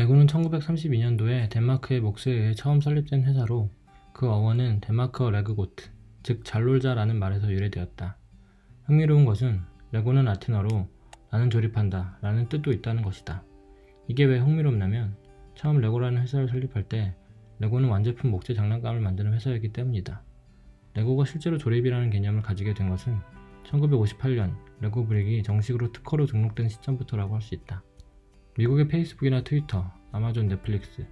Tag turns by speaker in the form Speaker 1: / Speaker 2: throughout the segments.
Speaker 1: 레고는 1932년도에 덴마크의 목수에 의해 처음 설립된 회사로 그 어원은 덴마크어 레그고트, 즉 잘놀자라는 말에서 유래되었다. 흥미로운 것은 레고는 라틴어로 나는 조립한다 라는 뜻도 있다는 것이다. 이게 왜 흥미롭냐면 처음 레고라는 회사를 설립할 때 레고는 완제품 목재 장난감을 만드는 회사였기 때문이다. 레고가 실제로 조립이라는 개념을 가지게 된 것은 1958년 레고 브릭이 정식으로 특허로 등록된 시점부터라고 할 수 있다. 미국의 페이스북이나 트위터, 아마존, 넷플릭스,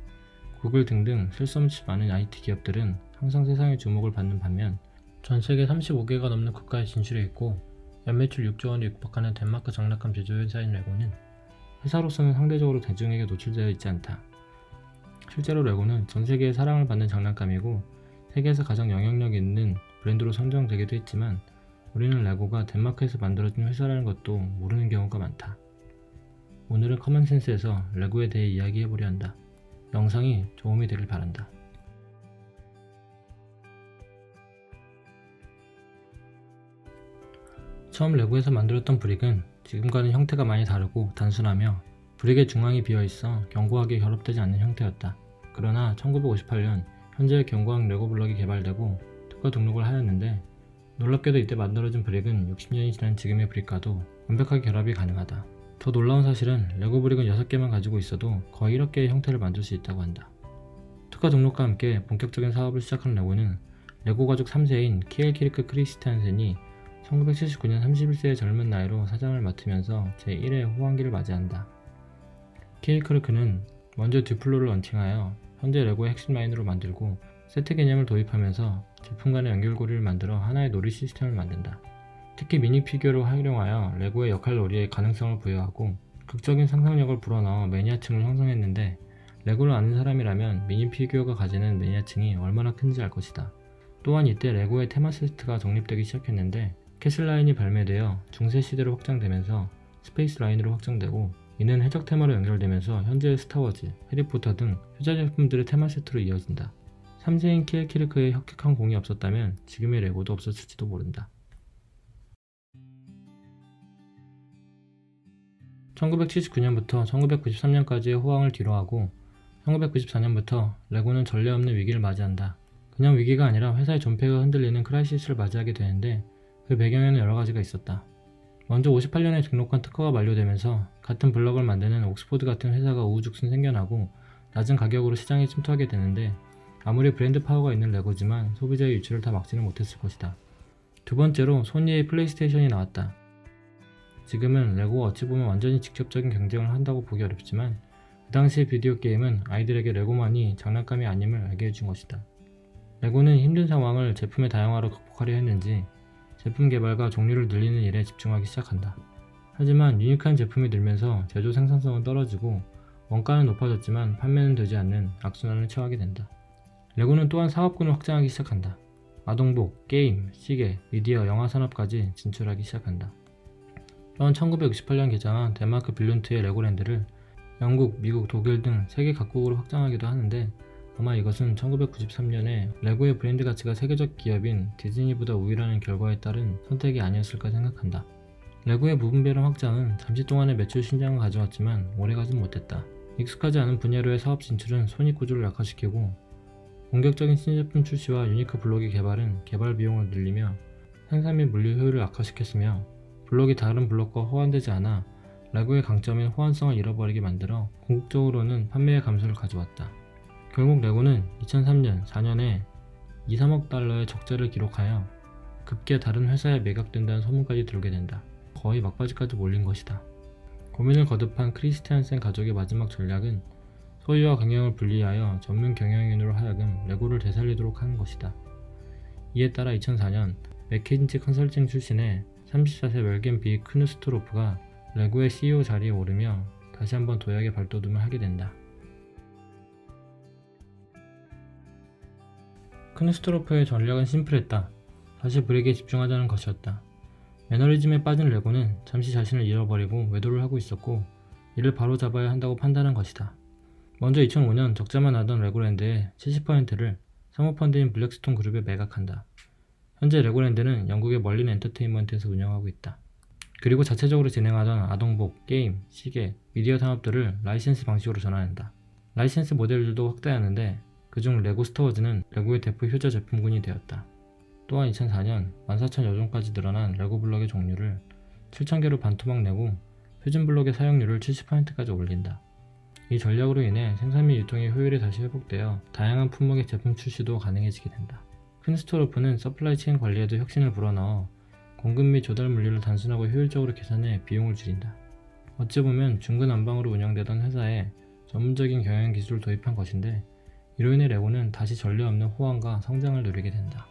Speaker 1: 구글 등등 셀 수 없이 많은 IT 기업들은 항상 세상의 주목을 받는 반면 전 세계 35개가 넘는 국가에 진출해 있고 연매출 6조 원에 육박하는 덴마크 장난감 제조 회사인 레고는 회사로서는 상대적으로 대중에게 노출되어 있지 않다. 실제로 레고는 전 세계에 사랑을 받는 장난감이고 세계에서 가장 영향력 있는 브랜드로 선정되기도 했지만 우리는 레고가 덴마크에서 만들어진 회사라는 것도 모르는 경우가 많다. 오늘은 커먼센스에서 레고에 대해 이야기해보려 한다. 영상이 도움이 되길 바란다. 처음 레고에서 만들었던 브릭은 지금과는 형태가 많이 다르고 단순하며 브릭의 중앙이 비어있어 견고하게 결합되지 않는 형태였다. 그러나 1958년 현재의 견고한 레고 블럭이 개발되고 특허 등록을 하였는데 놀랍게도 이때 만들어진 브릭은 60년이 지난 지금의 브릭과도 완벽하게 결합이 가능하다. 더 놀라운 사실은 레고 브릭은 6개만 가지고 있어도 거의 1억 개의 형태를 만들 수 있다고 한다. 특허 등록과 함께 본격적인 사업을 시작한 레고는 레고 가족 3세인 키엘 키르크 크리스티안센이 1979년 31세의 젊은 나이로 사장을 맡으면서 제1회 호황기를 맞이한다. 키엘 키르크는 먼저 듀플로를 런칭하여 현재 레고의 핵심 라인으로 만들고 세트 개념을 도입하면서 제품 간의 연결고리를 만들어 하나의 놀이 시스템을 만든다. 특히 미니 피규어를 활용하여 레고의 역할 놀이에 가능성을 부여하고 극적인 상상력을 불어넣어 매니아층을 형성했는데 레고를 아는 사람이라면 미니 피규어가 가지는 매니아층이 얼마나 큰지 알 것이다. 또한 이때 레고의 테마 세트가 정립되기 시작했는데 캐슬 라인이 발매되어 중세 시대로 확장되면서 스페이스 라인으로 확장되고 이는 해적 테마로 연결되면서 현재의 스타워즈, 해리포터 등 효자 제품들의 테마 세트로 이어진다. 3세인 키엘 키르크의 혁혁한 공이 없었다면 지금의 레고도 없었을지도 모른다. 1979년부터 1993년까지의 호황을 뒤로하고 1994년부터 레고는 전례 없는 위기를 맞이한다. 그냥 위기가 아니라 회사의 존폐가 흔들리는 크라이시스를 맞이하게 되는데 그 배경에는 여러 가지가 있었다. 먼저 58년에 등록한 특허가 만료되면서 같은 블럭을 만드는 옥스포드 같은 회사가 우후죽순 생겨나고 낮은 가격으로 시장에 침투하게 되는데 아무리 브랜드 파워가 있는 레고지만 소비자의 유출을 다 막지는 못했을 것이다. 두 번째로 소니의 플레이스테이션이 나왔다. 지금은 레고가 어찌 보면 완전히 직접적인 경쟁을 한다고 보기 어렵지만 그 당시의 비디오 게임은 아이들에게 레고만이 장난감이 아님을 알게 해준 것이다. 레고는 힘든 상황을 제품의 다양화로 극복하려 했는지 제품 개발과 종류를 늘리는 일에 집중하기 시작한다. 하지만 유니크한 제품이 늘면서 제조 생산성은 떨어지고 원가는 높아졌지만 판매는 되지 않는 악순환을 처하게 된다. 레고는 또한 사업군을 확장하기 시작한다. 아동복, 게임, 시계, 미디어, 영화 산업까지 진출하기 시작한다. 또한 1968년 개장한 덴마크 빌룬트의 레고랜드를 영국, 미국, 독일 등 세계 각국으로 확장하기도 하는데 아마 이것은 1993년에 레고의 브랜드 가치가 세계적 기업인 디즈니보다 우위라는 결과에 따른 선택이 아니었을까 생각한다. 레고의 무분별한 확장은 잠시 동안의 매출 신장을 가져왔지만 오래가진 못했다. 익숙하지 않은 분야로의 사업 진출은 손익 구조를 약화시키고 공격적인 신제품 출시와 유니크 블록의 개발은 개발 비용을 늘리며 생산 및 물류 효율을 악화시켰으며 블록이 다른 블록과 호환되지 않아 레고의 강점인 호환성을 잃어버리게 만들어 궁극적으로는 판매의 감소를 가져왔다. 결국 레고는 2003년, 4년에 2~3억 달러의 적자를 기록하여 급기야 다른 회사에 매각된다는 소문까지 들게 된다. 거의 막바지까지 몰린 것이다. 고민을 거듭한 크리스티안센 가족의 마지막 전략은 소유와 경영을 분리하여 전문 경영인으로 하여금 레고를 되살리도록 하는 것이다. 이에 따라 2004년 맥킨지 컨설팅 출신의 34세 웰겐 비 크누스토로프가 레고의 CEO 자리에 오르며 다시 한번 도약의 발돋움을 하게 된다. 크누스토로프의 전략은 심플했다. 다시 브릭에 집중하자는 것이었다. 매너리즘에 빠진 레고는 잠시 자신을 잃어버리고 외도를 하고 있었고 이를 바로잡아야 한다고 판단한 것이다. 먼저 2005년 적자만 나던 레고랜드의 70%를 사모펀드인 블랙스톤 그룹에 매각한다. 현재 레고랜드는 영국의 멀린 엔터테인먼트에서 운영하고 있다. 그리고 자체적으로 진행하던 아동복, 게임, 시계, 미디어 산업들을 라이센스 방식으로 전환한다. 라이센스 모델들도 확대하는데 그중 레고 스타워즈는 레고의 대표 효자 제품군이 되었다. 또한 2004년 14,000여 종까지 늘어난 레고 블록의 종류를 7,000개로 반토막 내고 표준 블록의 사용률을 70%까지 올린다. 이 전략으로 인해 생산 및 유통의 효율이 다시 회복되어 다양한 품목의 제품 출시도 가능해지게 된다. 퀸스토르프는 서플라이 체인 관리에도 혁신을 불어넣어 공급 및 조달 물류를 단순하고 효율적으로 계산해 비용을 줄인다. 어찌 보면 중구난방으로 운영되던 회사에 전문적인 경영 기술을 도입한 것인데 이로 인해 레고는 다시 전례 없는 호황과 성장을 누리게 된다.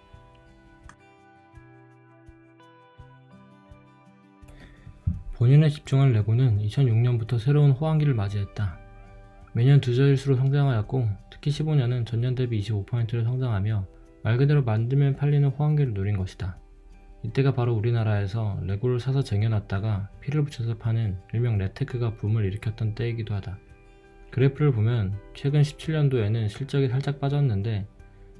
Speaker 1: 본인에 집중한 레고는 2006년부터 새로운 호황기를 맞이했다. 매년 두 자릿수로 성장하였고 특히 15년은 전년 대비 25%를 성장하며 말 그대로 만들면 팔리는 호황기를 누린 것이다. 이때가 바로 우리나라에서 레고를 사서 쟁여놨다가 피를 붙여서 파는 일명 레테크가 붐을 일으켰던 때이기도 하다. 그래프를 보면 최근 17년도에는 실적이 살짝 빠졌는데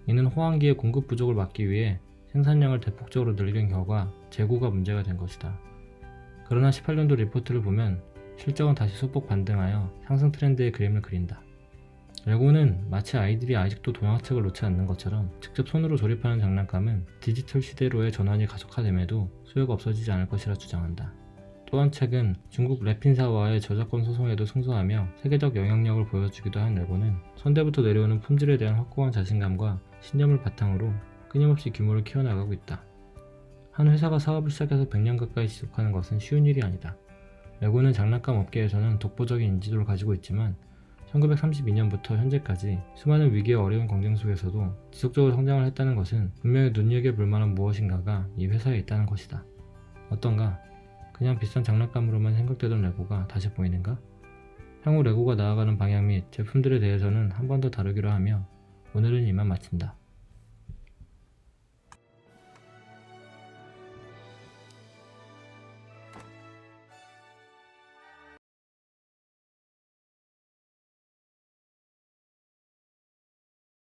Speaker 1: 이는 호황기의 공급 부족을 막기 위해 생산량을 대폭적으로 늘린 결과 재고가 문제가 된 것이다. 그러나 18년도 리포트를 보면 실적은 다시 소폭 반등하여 상승 트렌드의 그림을 그린다. 레고는 마치 아이들이 아직도 동화책을 놓지 않는 것처럼 직접 손으로 조립하는 장난감은 디지털 시대로의 전환이 가속화됨에도 수요가 없어지지 않을 것이라 주장한다. 또한 최근 중국 랩핀사와의 저작권 소송에도 승소하며 세계적 영향력을 보여주기도 한 레고는 선대부터 내려오는 품질에 대한 확고한 자신감과 신념을 바탕으로 끊임없이 규모를 키워나가고 있다. 한 회사가 사업을 시작해서 100년 가까이 지속하는 것은 쉬운 일이 아니다. 레고는 장난감 업계에서는 독보적인 인지도를 가지고 있지만 1932년부터 현재까지 수많은 위기와 어려운 경쟁 속에서도 지속적으로 성장을 했다는 것은 분명히 눈여겨볼 만한 무엇인가가 이 회사에 있다는 것이다. 어떤가? 그냥 비싼 장난감으로만 생각되던 레고가 다시 보이는가? 향후 레고가 나아가는 방향 및 제품들에 대해서는 한 번 더 다루기로 하며 오늘은 이만 마친다.